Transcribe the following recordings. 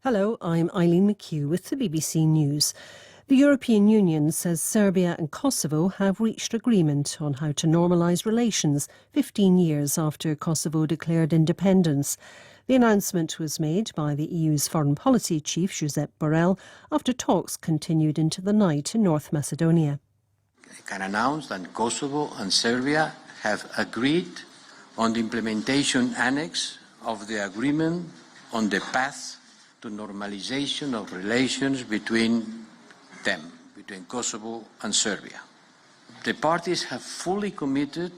Hello, I'm Eileen McHugh with the BBC News. The European Union says Serbia and Kosovo have reached agreement on how to normalise relations 15 years after Kosovo declared independence. The announcement was made by the EU's foreign policy chief, Josep Borrell, after talks continued into the night in North Macedonia. I can announce that Kosovo and Serbia have agreed on the implementation annex of the agreement on the path to normalization of relations between them, between Kosovo and Serbia. The parties have fully committed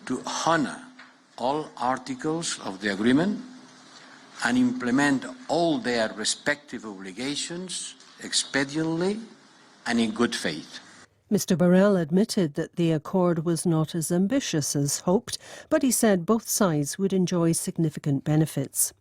to honor all articles of the agreement and implement all their respective obligations expediently and in good faith. Mr Borrell admitted that the accord was not as ambitious as hoped, but he said both sides would enjoy significant benefits.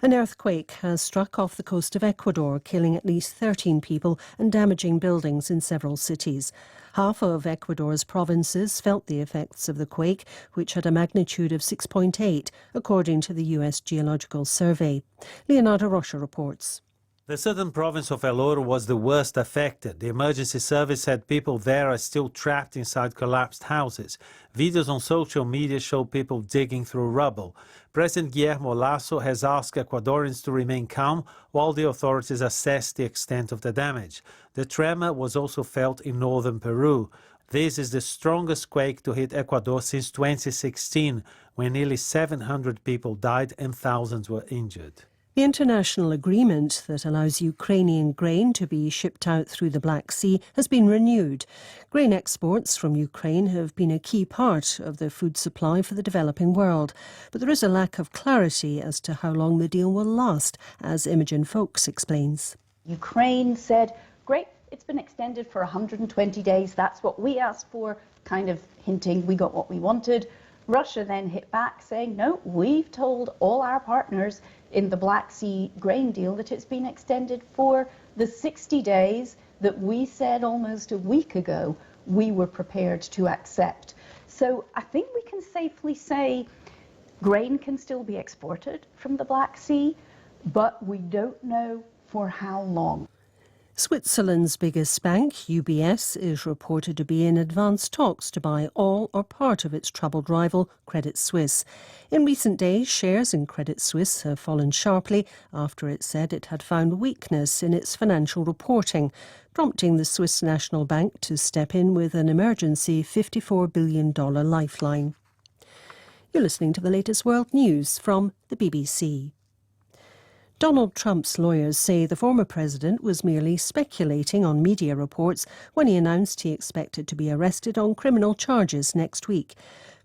An earthquake has struck off the coast of Ecuador, killing at least 13 people and damaging buildings in several cities. Half of Ecuador's provinces felt the effects of the quake, which had a magnitude of 6.8, according to the US Geological Survey. Leonardo Rocha reports. The southern province of El Oro was the worst affected. The emergency service said people there are still trapped inside collapsed houses. Videos on social media show people digging through rubble. President Guillermo Lasso has asked Ecuadorians to remain calm while the authorities assess the extent of the damage. The tremor was also felt in northern Peru. This is the strongest quake to hit Ecuador since 2016, when nearly 700 people died and thousands were injured. The international agreement that allows Ukrainian grain to be shipped out through the Black Sea has been renewed. Grain exports from Ukraine have been a key part of the food supply for the developing world. But there is a lack of clarity as to how long the deal will last, as Imogen Folks explains. Ukraine said, great, it's been extended for 120 days. That's what we asked for, kind of hinting we got what we wanted. Russia then hit back saying, no, we've told all our partners in the Black Sea grain deal that it's been extended for the 60 days that we said almost a week ago we were prepared to accept. So I think we can safely say grain can still be exported from the Black Sea, but we don't know for how long. Switzerland's biggest bank, UBS, is reported to be in advanced talks to buy all or part of its troubled rival, Credit Suisse. In recent days, shares in Credit Suisse have fallen sharply after it said it had found weakness in its financial reporting, prompting the Swiss National Bank to step in with an emergency $54 billion lifeline. You're listening to the latest world news from the BBC. Donald Trump's lawyers say the former president was merely speculating on media reports when he announced he expected to be arrested on criminal charges next week.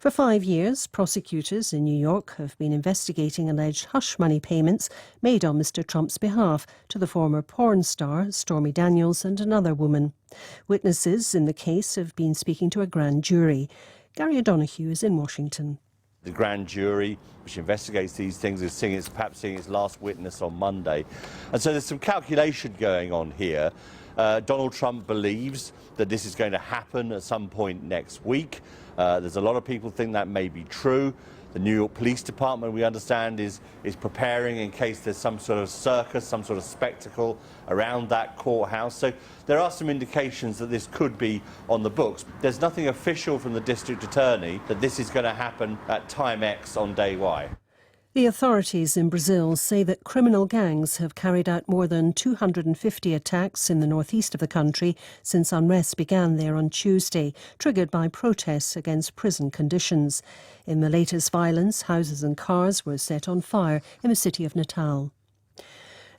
For 5 years, prosecutors in New York have been investigating alleged hush money payments made on Mr. Trump's behalf to the former porn star, Stormy Daniels, and another woman. Witnesses in the case have been speaking to a grand jury. Gary O'Donoghue is in Washington. The grand jury, which investigates these things, is perhaps seeing its last witness on Monday. And so there's some calculation going on here. Donald Trump believes that this is going to happen at some point next week. There's a lot of people think that may be true. The New York Police Department, we understand, is preparing in case there's some sort of circus, some sort of spectacle around that courthouse. So there are some indications that this could be on the books. There's nothing official from the district attorney that this is going to happen at time X on day Y. The authorities in Brazil say that criminal gangs have carried out more than 250 attacks in the northeast of the country since unrest began there on Tuesday, triggered by protests against prison conditions. In the latest violence, houses and cars were set on fire in the city of Natal.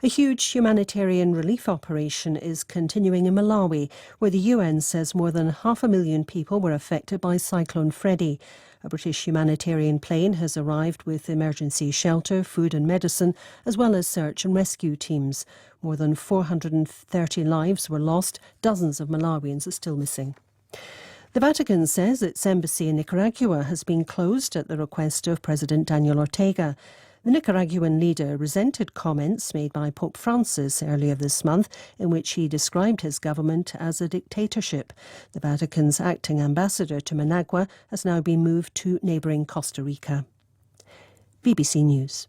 A huge humanitarian relief operation is continuing in Malawi, where the UN says more than 500,000 people were affected by Cyclone Freddy. A British humanitarian plane has arrived with emergency shelter, food and medicine, as well as search and rescue teams. More than 430 lives were lost. Dozens of Malawians are still missing. The Vatican says its embassy in Nicaragua has been closed at the request of President Daniel Ortega. The Nicaraguan leader resented comments made by Pope Francis earlier this month in which he described his government as a dictatorship. The Vatican's acting ambassador to Managua has now been moved to neighbouring Costa Rica. BBC News.